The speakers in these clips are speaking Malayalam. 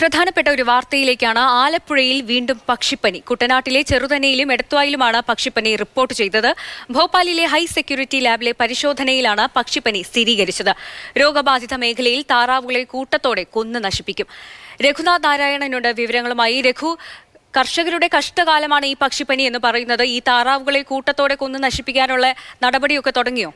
പ്രധാനപ്പെട്ട ഒരു വാർത്തയിലേക്കാണ്. ആലപ്പുഴയിൽ വീണ്ടും പക്ഷിപ്പനി. കുട്ടനാട്ടിലെ ചെറുതനയിലും എടത്വായിലുമാണ് പക്ഷിപ്പനി റിപ്പോർട്ട് ചെയ്തത്. ഭോപ്പാലിലെ ഹൈ സെക്യൂരിറ്റി ലാബിലെ പരിശോധനയിലാണ് പക്ഷിപ്പനി സ്ഥിരീകരിച്ചത്. രോഗബാധിത മേഖലയിൽ താറാവുകളെ കൂട്ടത്തോടെ കൊന്നു നശിപ്പിക്കും. രഘുനാഥ് നാരായണനുണ്ട് വിവരങ്ങളുമായി. രഘു, കർഷകരുടെ കഷ്ടകാലമാണ് ഈ പക്ഷിപ്പനി എന്ന് പറയുന്നത്. ഈ താറാവുകളെ കൂട്ടത്തോടെ കൊന്നു നശിപ്പിക്കാനുള്ള നടപടിയൊക്കെ തുടങ്ങിയോ?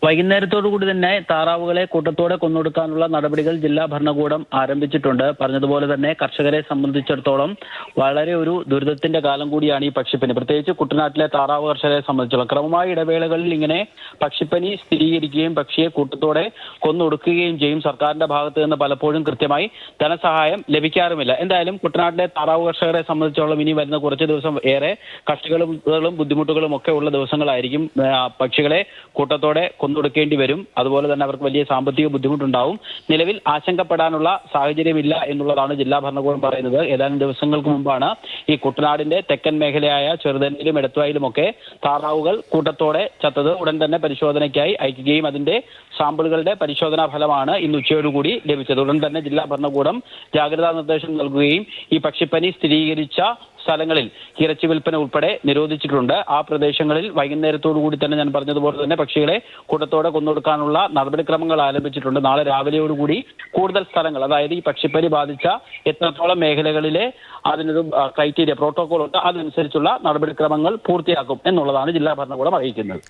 വൈകുന്നേരത്തോടു കൂടി തന്നെ താറാവുകളെ കൂട്ടത്തോടെ കൊന്നൊടുക്കാനുള്ള നടപടികൾ ജില്ലാ ഭരണകൂടം ആരംഭിച്ചിട്ടുണ്ട്. പറഞ്ഞതുപോലെ തന്നെ കർഷകരെ സംബന്ധിച്ചിടത്തോളം വളരെ ഒരു ദുരിതത്തിന്റെ കാലം കൂടിയാണ് ഈ പക്ഷിപ്പനി. പ്രത്യേകിച്ച് കുട്ടനാട്ടിലെ താറാവ് കർഷകരെ സംബന്ധിച്ചിടത്തോളം ക്രമമായ ഇടവേളകളിൽ ഇങ്ങനെ പക്ഷിപ്പനി സ്ഥിരീകരിക്കുകയും പക്ഷിയെ കൂട്ടത്തോടെ കൊന്നൊടുക്കുകയും ചെയ്യും. സർക്കാരിന്റെ ഭാഗത്ത് നിന്ന് പലപ്പോഴും കൃത്യമായി ധനസഹായം ലഭിക്കാറുമില്ല. എന്തായാലും കുട്ടനാട്ടിലെ താറാവ് കർഷകരെ സംബന്ധിച്ചിടത്തോളം ഇനി വരുന്ന കുറച്ച് ദിവസം ഏറെ കഷ്ടതകളും ബുദ്ധിമുട്ടുകളും ഒക്കെ ഉള്ള ദിവസങ്ങളായിരിക്കും. പക്ഷികളെ കൂട്ടത്തോടെ കൊന്നൊടുക്കേണ്ടി വരും. അതുപോലെ തന്നെ അവർക്ക് വലിയ സാമ്പത്തിക ബുദ്ധിമുട്ടുണ്ടാവും. നിലവിൽ ആശങ്കപ്പെടാനുള്ള സാഹചര്യമില്ല എന്നുള്ളതാണ് ജില്ലാ ഭരണകൂടം പറയുന്നത്. ഏതാനും ദിവസങ്ങൾക്ക് മുമ്പാണ് ഈ കുട്ടനാടിന്റെ തെക്കൻ മേഖലയായ ചെറുതനയിലും എടത്വായിലുമൊക്കെ താറാവുകൾ കൂട്ടത്തോടെ ചത്തത്. ഉടൻ തന്നെ പരിശോധനയ്ക്കായി അയക്കുകയും അതിന്റെ സാമ്പിളുകളുടെ പരിശോധനാ ഫലമാണ് ഇന്ന് ഉച്ചയോടുകൂടി ലഭിച്ചത്. ഉടൻ തന്നെ ജില്ലാ ഭരണകൂടം ജാഗ്രതാ നിർദ്ദേശം നൽകുകയും ഈ പക്ഷിപ്പനി സ്ഥിരീകരിച്ച സ്ഥലങ്ങളിൽ ഇറച്ചി വിൽപ്പന ഉൾപ്പെടെ നിരോധിച്ചിട്ടുണ്ട്. ആ പ്രദേശങ്ങളിൽ വൈകുന്നേരത്തോടു കൂടി തന്നെ ഞാൻ പറഞ്ഞതുപോലെ തന്നെ പക്ഷികളെ കൂട്ടത്തോടെ കൊന്നൊടുക്കാനുള്ള നടപടിക്രമങ്ങൾ ആരംഭിച്ചിട്ടുണ്ട്. നാളെ രാവിലെയോടുകൂടി കൂടുതൽ സ്ഥലങ്ങൾ, അതായത് ഈ പക്ഷിപ്പനി ബാധിച്ച എത്രത്തോളം മേഖലകളിലെ അതിനൊരു ക്രൈറ്റീരിയ പ്രോട്ടോകോൾ ഉണ്ട്, അതനുസരിച്ചുള്ള നടപടിക്രമങ്ങൾ പൂർത്തിയാക്കും എന്നുള്ളതാണ് ജില്ലാ ഭരണകൂടം അറിയിക്കുന്നത്.